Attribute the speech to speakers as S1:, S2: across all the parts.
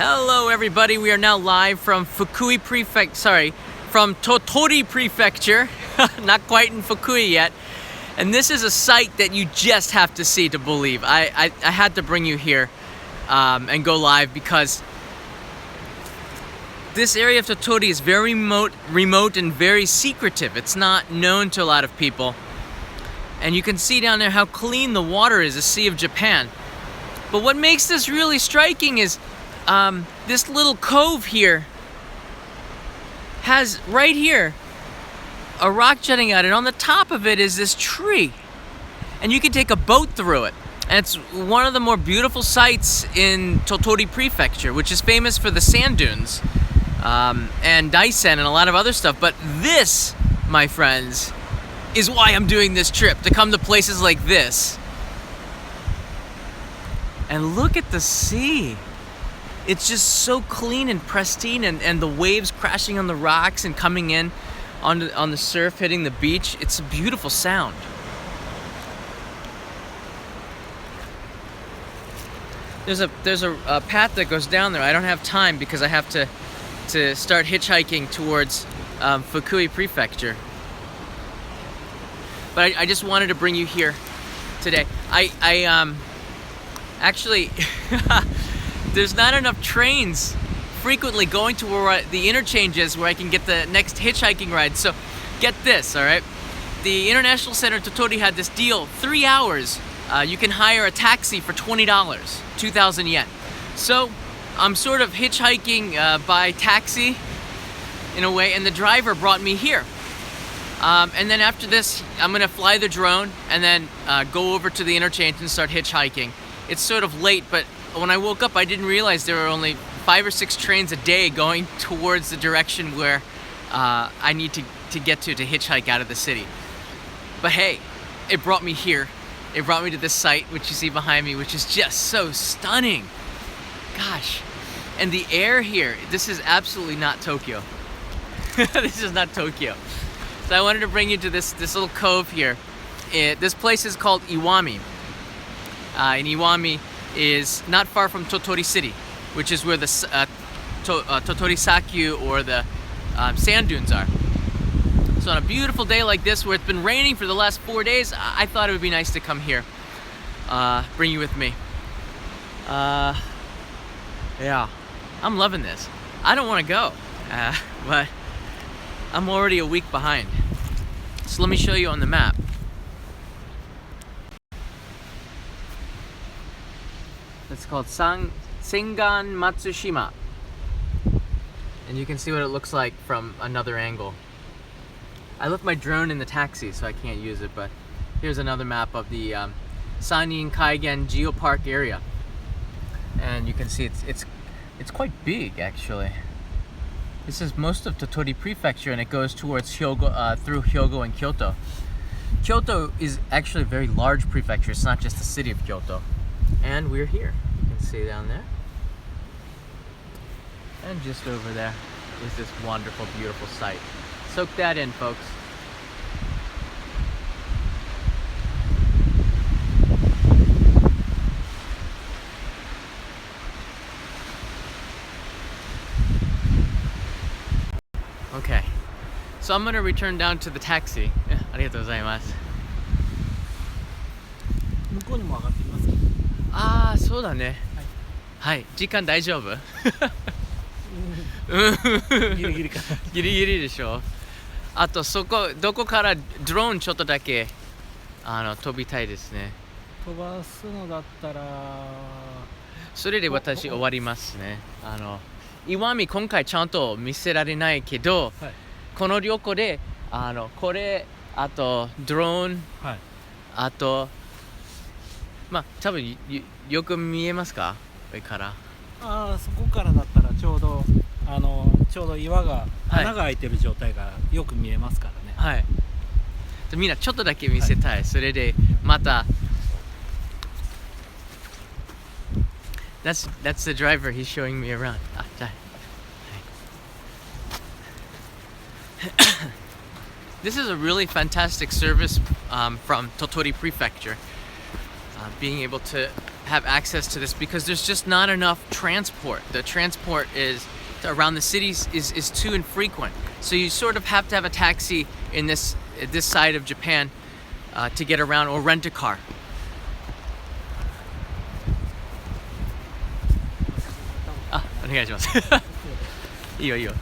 S1: Hello everybody, we are now live from from Tottori prefecture, not quite in Fukui yet. And this is a site that you just have to see to believe. I had to bring you here and go live because this area of Tottori is very remote and very secretive. It's not known to a lot of people. And you can see down there how clean the water is, the Sea of Japan. But what makes this really striking is this little cove here has right here a rock jutting out, and on the top of it is this tree, and you can take a boat through it. And it's one of the more beautiful sites in Tottori prefecture, which is famous for the sand dunes and daisen and a lot of other stuff. But this, my friends, is why I'm doing this trip, to come to places like this. And look at the sea. It's just so clean and pristine, and the waves crashing on the rocks and coming in on the surf hitting the beach. It's a beautiful sound. There's a path that goes down there. I don't have time because I have to start hitchhiking towards Fukui prefecture. But I just wanted to bring you here today. I actually there's not enough trains frequently going to where the interchange is where I can get the next hitchhiking ride. So get this, all right? The International Center Tottori had this deal, 3 hours. You can hire a taxi for $20, 2,000 yen. So I'm sort of hitchhiking by taxi in a way, and the driver brought me here. And then after this, I'm gonna fly the drone and then go over to the interchange and start hitchhiking. It's sort of late, but when I woke up, I didn't realize there were only 5 or 6 trains a day going towards the direction where I need to get to hitchhike out of the city. But hey, it brought me here. It brought me to this site, which you see behind me, which is just so stunning. Gosh, and the air here, this is absolutely not Tokyo. This is not Tokyo. So I wanted to bring you to this little cove here. This place is called Awami. And Awami is not far from Tottori City, which is where the Tottori Sakyu, or the sand dunes, are. So on a beautiful day like this, where it's been raining for the last 4 days, I thought it would be nice to come here, bring you with me. Yeah, I'm loving this. I don't want to go, but I'm already a week behind. So let me show you on the map. It's called Sengan Matsushima. And you can see what it looks like from another angle. I left my drone in the taxi, so I can't use it, but here's another map of the Sannin Kaigen Geopark area. And you can see it's quite big, actually. This is most of Tottori prefecture, and it goes towards Hyogo, through Hyogo and Kyoto. Kyoto is actually a very large prefecture. It's not just the city of Kyoto. And we're here. You can see down there. And just over there is this wonderful, beautiful site. Soak that in, folks. Okay. So I'm gonna return down to the taxi. ありがとうございます。
S2: 向こうにも上がってみますか？
S1: ああ、そうだね。はい、時間大丈夫？
S2: ギリギリかな。
S1: ギリギリでしょ。あとどこからドローンちょっとだけ飛びたいですね。
S2: 飛ばすのだったら、
S1: それで私終わりますね。岩見今回ちゃんと見せられないけど、
S2: はい、
S1: この旅行でこれ、あとドローン、
S2: はい、
S1: あとまあ多分よく見えますか？上から。
S2: ああ、そこからだったらちょうど岩が、穴が開いてる状態がよく見えますからね。
S1: はい。みんなちょっとだけ見せたい。それでまた。That's the driver. He's showing me around. This is a really fantastic service from Tottori prefecture. Being able to have access to this because there's just not enough transport. The transport is around the cities is too infrequent. So you sort of have to have a taxi in this side of Japan to get around, or rent a car. Ah, お願いします。いいよいいよ。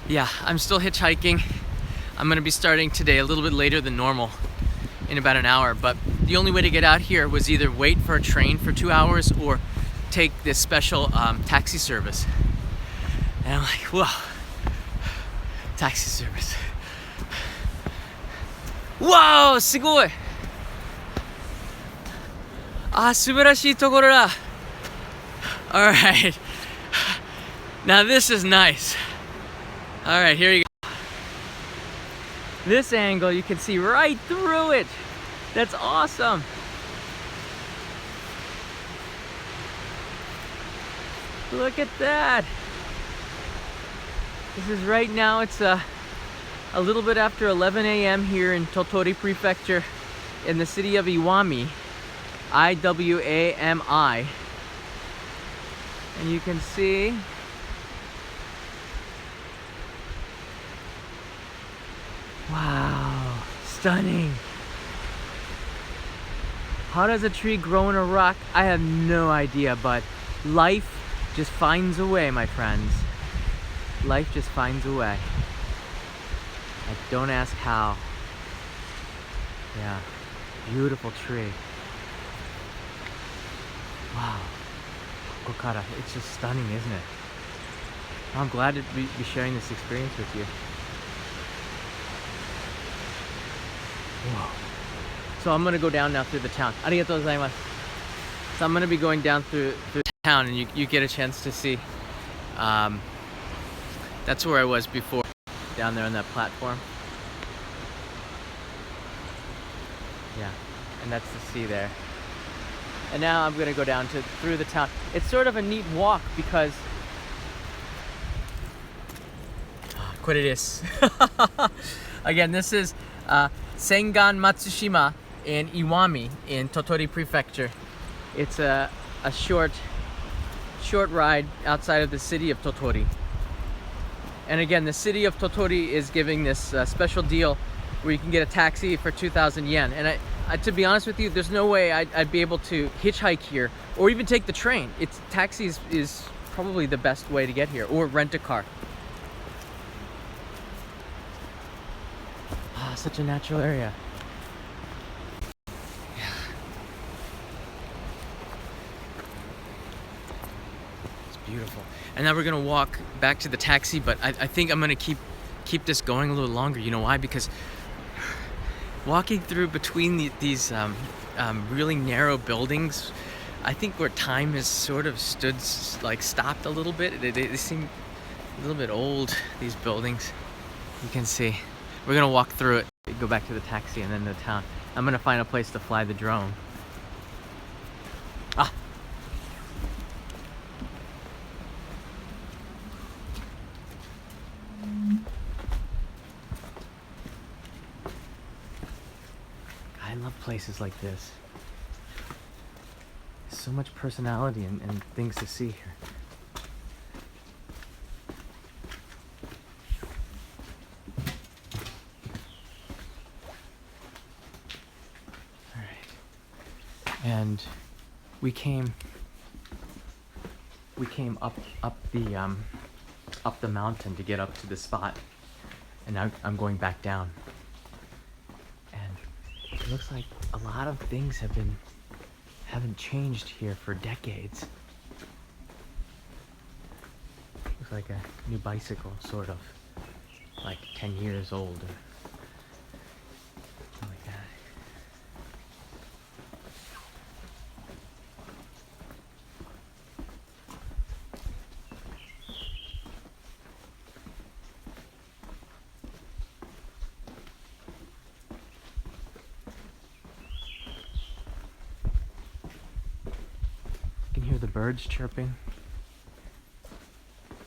S1: Yeah, I'm still hitchhiking. I'm gonna be starting today a little bit later than normal, in about an hour, but the only way to get out here was either wait for a train for 2 hours or take this special taxi service. And I'm like, whoa, taxi service. Wow, すごい。あ、素晴らしいところだ。All right. Now this is nice. All right, here you go. This angle, you can see right through it. That's awesome. Look at that. This is right now, it's a little bit after 11 a.m. here in Tottori prefecture in the city of Iwami. IWAMI. And you can see wow, stunning. How does a tree grow in a rock? I have no idea, but life just finds a way, my friends. Life just finds a way. Don't ask how. Yeah, beautiful tree. Wow, Kokara, it's just stunning, isn't it? I'm glad to be sharing this experience with you. Whoa. So I'm gonna go down now through the town. Arigatou gozaimasu. So I'm gonna be going down through the town, and you get a chance to see. That's where I was before, down there on that platform. Yeah, and that's the sea there. And now I'm gonna go down through the town. It's sort of a neat walk because what it is. Again, this is Sengan Matsushima in Iwami in Tottori prefecture. It's a short ride outside of the city of Tottori. And again, the city of Tottori is giving this special deal where you can get a taxi for 2,000 yen. And to be honest with you, there's no way I'd be able to hitchhike here or even take the train. Taxis is probably the best way to get here, or rent a car. Ah, such a natural area. Yeah. It's beautiful. And now we're gonna walk back to the taxi, but I think I'm gonna keep this going a little longer. You know why? Because walking through between these really narrow buildings, I think where time has sort of stopped a little bit. They seem a little bit old, these buildings. You can see. We're gonna walk through it, go back to the taxi, and then the town. I'm gonna find a place to fly the drone. Ah. I love places like this. So much personality and things to see here. All right. And we came up the mountain to get up to the spot, and now I'm going back down. It looks like a lot of things haven't changed here for decades. Looks like a new bicycle, sort of, like 10 years old or something like that. You can hear the birds chirping.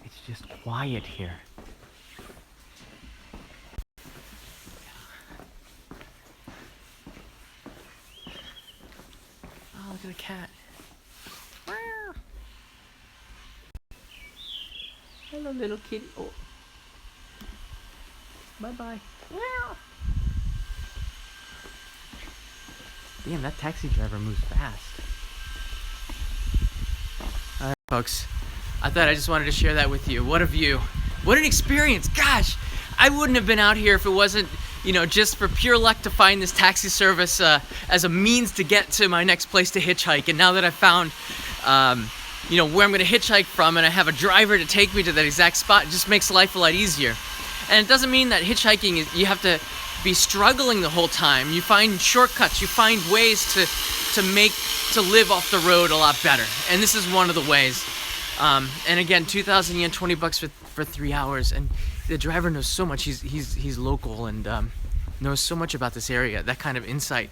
S1: It's just quiet here. cat. Hello, little kitty. Oh. Bye-bye. Damn, that taxi driver moves fast. Alright, folks. I thought I just wanted to share that with you. What a view. What an experience. Gosh, I wouldn't have been out here if it wasn't, just for pure luck to find this taxi service as a means to get to my next place to hitchhike. And now that I've found, where I'm going to hitchhike from and I have a driver to take me to that exact spot, it just makes life a lot easier. And it doesn't mean that hitchhiking you have to be struggling the whole time. You find shortcuts, you find ways to live off the road a lot better. And this is one of the ways. And again, 2,000 yen, $20 for 3 hours. And the driver knows so much. He's local and knows so much about this area. That kind of insight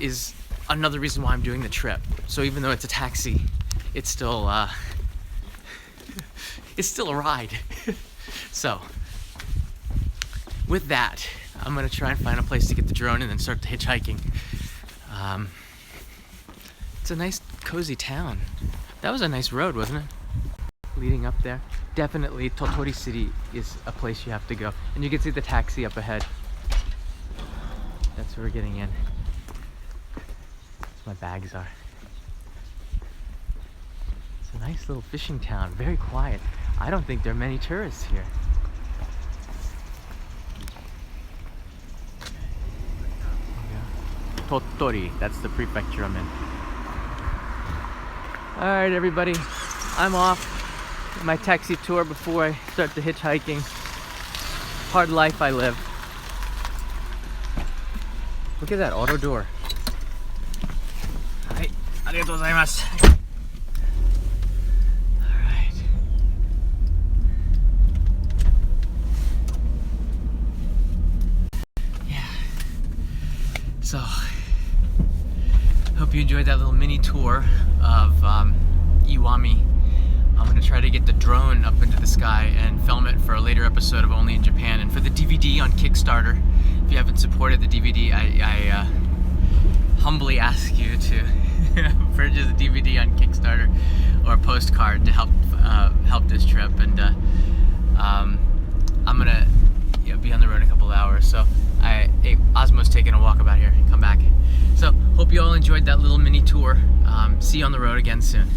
S1: is another reason why I'm doing the trip. So even though it's a taxi, it's still a ride. So with that, I'm gonna try and find a place to get the drone and then start the hitchhiking. It's a nice cozy town. That was a nice road, wasn't it? Leading up there. Definitely Tottori City is a place you have to go. And you can see the taxi up ahead. That's where we're getting in. That's where my bags are. It's a nice little fishing town, very quiet. I don't think there are many tourists here. Tottori, that's the prefecture I'm in. Alright everybody, I'm off my taxi tour before I start the hitchhiking. Hard life I live. Look at that auto door. Hi, arigatou gozaimasu. Alright. Yeah. So, hope you enjoyed that little mini tour of Iwami. I'm going to try to get the drone up into the sky and film it for a later episode of Only in Japan. And for the DVD on Kickstarter, if you haven't supported the DVD, I humbly ask you to purchase a DVD on Kickstarter or a postcard to help this trip. And I'm going to be on the road in a couple of hours. So Osmo's taking a walk about here and come back. So hope you all enjoyed that little mini tour. See you on the road again soon.